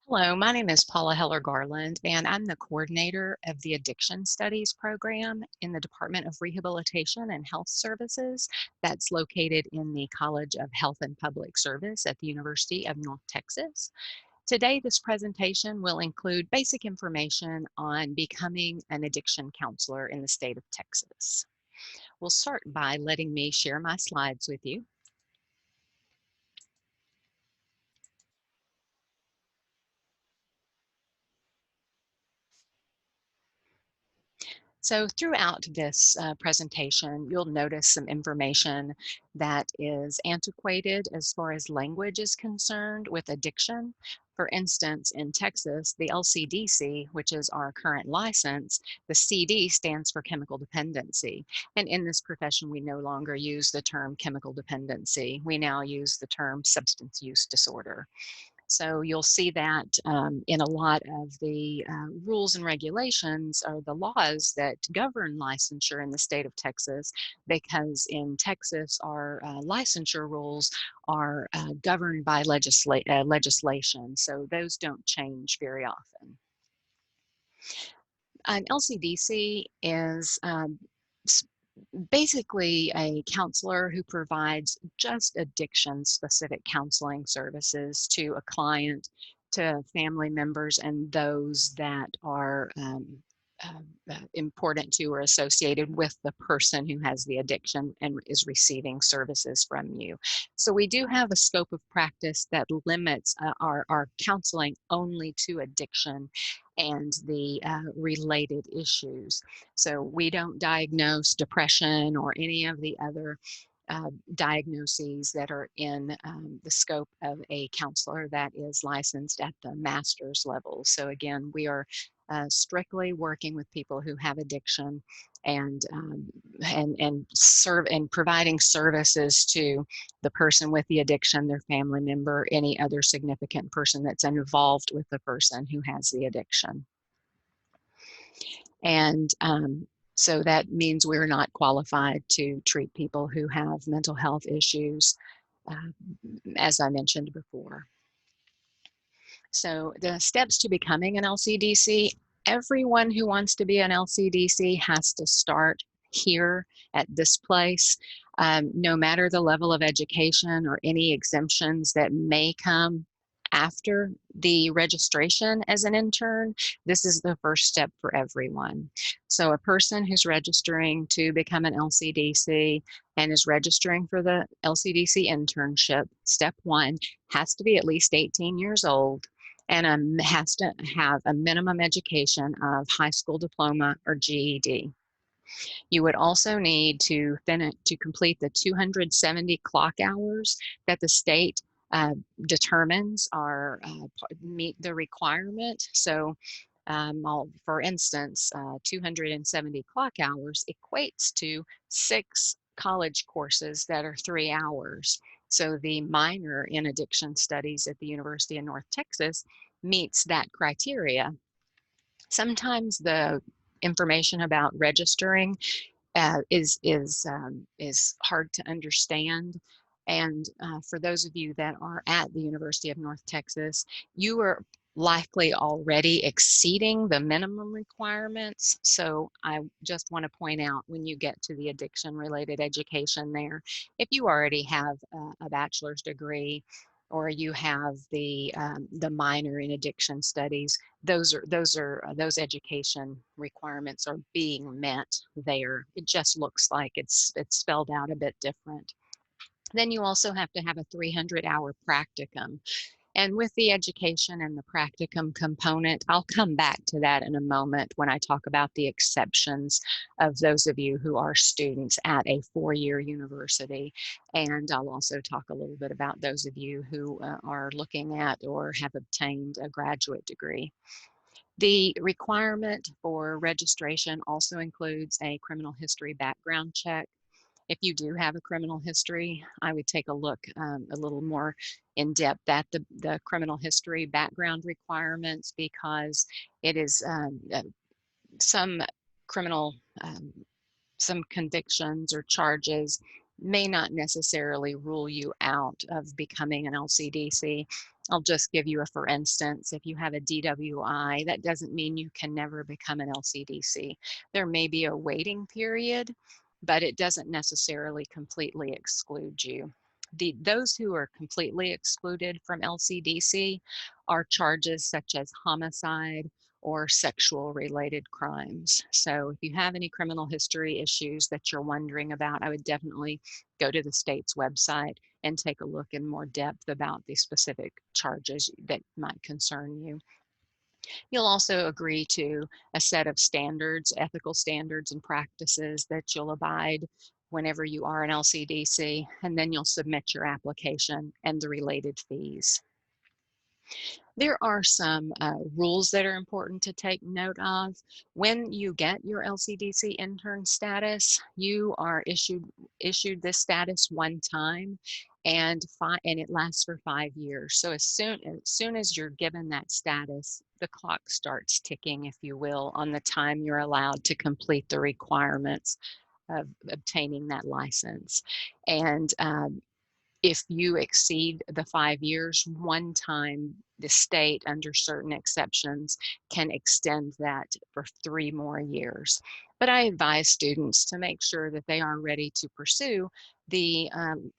Hello, my name is Paula Heller Garland, and I'm the coordinator of the Addiction Studies program in the Department of Rehabilitation and Health Services that's located in the College of Health and Public Service at the University of North Texas. Today, this presentation will include basic information on becoming an addiction counselor in the state of Texas. We'll start by letting me share my slides with you. So throughout this presentation, you'll notice some information that is antiquated as far as language is concerned with addiction. For instance, in Texas, the LCDC, which is our current license, the CD stands for chemical dependency. And in this profession, we no longer use the term chemical dependency. We now use the term substance use disorder. So you'll see that in a lot of the rules and regulations or the laws that govern licensure in the state of Texas, because in Texas, our licensure rules are governed by legislation. So those don't change very often. An LCDC is basically a counselor who provides just addiction specific counseling services to a client, to family members, and those that are important to or associated with the person who has the addiction and is receiving services from you. So we do have a scope of practice that limits our counseling only to addiction and the related issues. So we don't diagnose depression or any of the other diagnoses that are in the scope of a counselor that is licensed at the master's level. So again, we are strictly working with people who have addiction and serve and providing services to the person with the addiction, their family member, any other significant person that's involved with the person who has the addiction. And so that means we're not qualified to treat people who have mental health issues, uh, as I mentioned before. So the steps to becoming an LCDC, everyone who wants to be an LCDC has to start here at this place. No matter the level of education or any exemptions that may come after the registration as an intern, this is the first step for everyone. So a person who's registering to become an LCDC and is registering for the LCDC internship, step one, has to be at least 18 years old and has to have a minimum education of high school diploma or GED. You would also need to complete the 270 clock hours that the state determines are meet the requirement. So for instance, 270 clock hours equates to 6 college courses that are 3 hours. So the minor in addiction studies at the University of North Texas meets that criteria. Sometimes the information about registering is hard to understand. And for those of you that are at the University of North Texas, you are likely already exceeding the minimum requirements. So I just want to point out, when you get to the addiction related education there, if you already have a bachelor's degree or you have the minor in addiction studies, those education requirements are being met there. It just looks like it's spelled out a bit different. Then you also have to have a 300-hour practicum. And with the education and the practicum component, I'll come back to that in a moment when I talk about the exceptions of those of you who are students at a 4-year university. And I'll also talk a little bit about those of you who are looking at or have obtained a graduate degree. The requirement for registration also includes a criminal history background check. If you do have a criminal history, I would take a look a little more in depth at the criminal history background requirements, because it is some criminal, some convictions or charges may not necessarily rule you out of becoming an LCDC. I'll just give you a for instance. If you have a DWI, that doesn't mean you can never become an LCDC. There may be a waiting period, but it doesn't necessarily completely exclude you. Those who are completely excluded from LCDC are charges such as homicide or sexual related crimes. So if you have any criminal history issues that you're wondering about, I would definitely go to the state's website and take a look in more depth about the specific charges that might concern you. You'll also agree to a set of standards, ethical standards and practices that you'll abide whenever you are an LCDC, and then you'll submit your application and the related fees. There are some rules that are important to take note of. When you get your LCDC intern status, you are issued this status one time, and it lasts for 5 years. So as soon as you're given that status, the clock starts ticking, if you will, on the time you're allowed to complete the requirements of obtaining that license. And if you exceed the 5 years, one time the state, under certain exceptions, can extend that for 3 more years. But I advise students to make sure that they are ready to pursue the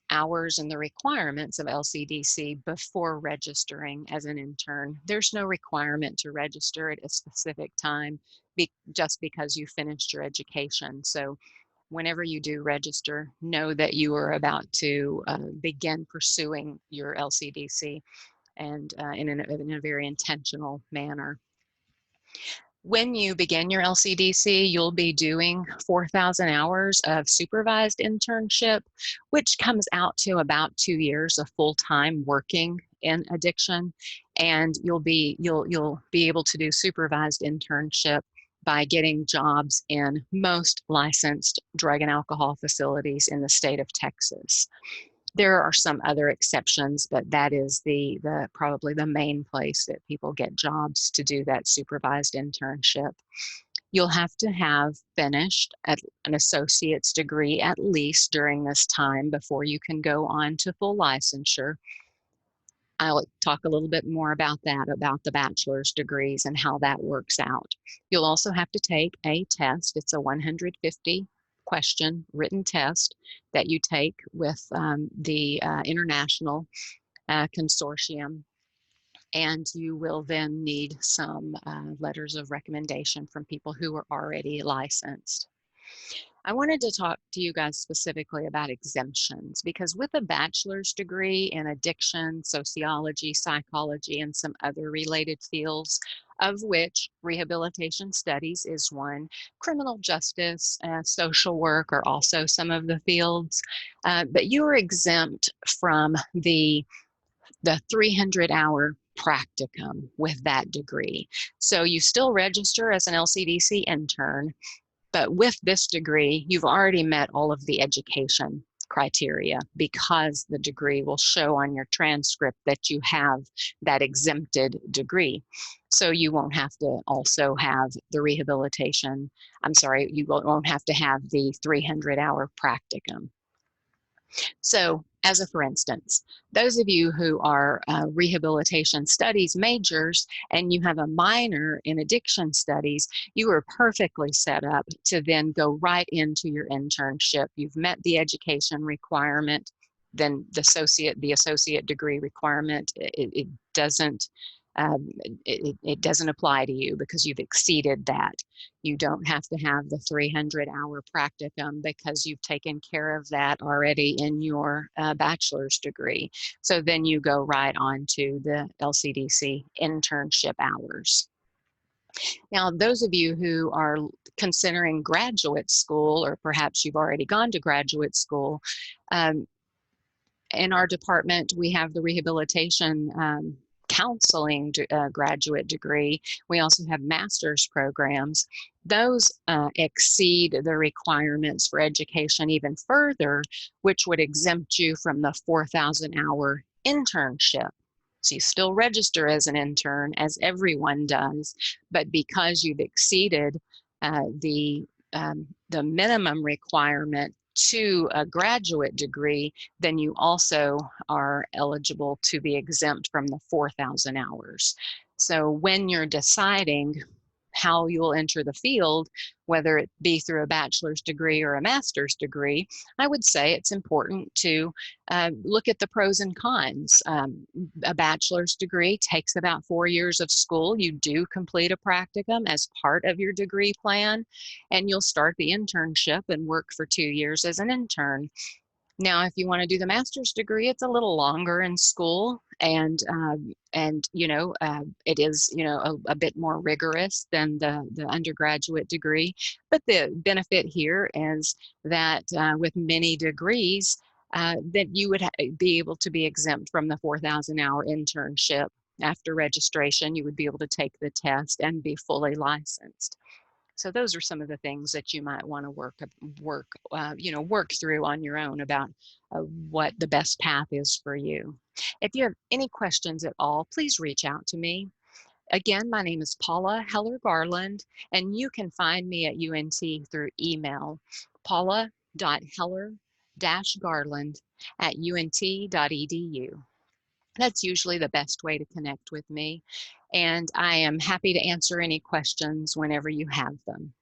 hours and the requirements of LCDC before registering as an intern. There's no requirement to register at a specific time just because you finished your education. So whenever you do register, know that you are about to begin pursuing your LCDC, and in a very intentional manner. When you begin your LCDC, you'll be doing 4,000 hours of supervised internship, which comes out to about 2 years of full-time working in addiction. And you'll be able to do supervised internship by getting jobs in most licensed drug and alcohol facilities in the state of Texas. There are some other exceptions, but that is probably the main place that people get jobs to do that supervised internship. You'll have to have finished an associate's degree at least during this time before you can go on to full licensure. I'll talk a little bit more about that, about the bachelor's degrees and how that works out. You'll also have to take a test. It's a 150 question written test that you take with the international consortium, and you will then need some letters of recommendation from people who are already licensed. I wanted to talk to you guys specifically about exemptions, because with a bachelor's degree in addiction, sociology, psychology, and some other related fields, of which rehabilitation studies is one, criminal justice, social work are also some of the fields, but you are exempt from the 300-hour practicum with that degree. So you still register as an LCDC intern, but with this degree, you've already met all of the education criteria, because the degree will show on your transcript that you have that exempted degree. So you won't have to also have the rehabilitation, you won't have to have the 300-hour practicum. So as a for instance, those of you who are rehabilitation studies majors and you have a minor in addiction studies, you are perfectly set up to then go right into your internship. You've met the education requirement, then the associate degree requirement, it doesn't apply to you because you've exceeded that. You don't have to have the 300-hour practicum because you've taken care of that already in your bachelor's degree. So then you go right on to the LCDC internship hours. Now, those of you who are considering graduate school, or perhaps you've already gone to graduate school, in our department, we have the rehabilitation counseling graduate degree. We also have master's programs. Those exceed the requirements for education even further, which would exempt you from the 4,000-hour internship. So you still register as an intern, as everyone does, but because you've exceeded the minimum requirement to a graduate degree, then you also are eligible to be exempt from the 4,000 hours. So when you're deciding how you'll enter the field, whether it be through a bachelor's degree or a master's degree, I would say it's important to look at the pros and cons. A bachelor's degree takes about 4 years of school. You do complete a practicum as part of your degree plan, and you'll start the internship and work for 2 years as an intern. Now, if you want to do the master's degree, it's a little longer in school, and it is a bit more rigorous than the undergraduate degree. But the benefit here is that with many degrees, that you would be able to be exempt from the 4,000-hour internship. After registration, you would be able to take the test and be fully licensed. So those are some of the things that you might want to work through on your own about what the best path is for you. If you have any questions at all, please reach out to me. Again, my name is Paula Heller Garland, and you can find me at UNT through email, paula.heller-garland@unt.edu. That's usually the best way to connect with me, and I am happy to answer any questions whenever you have them.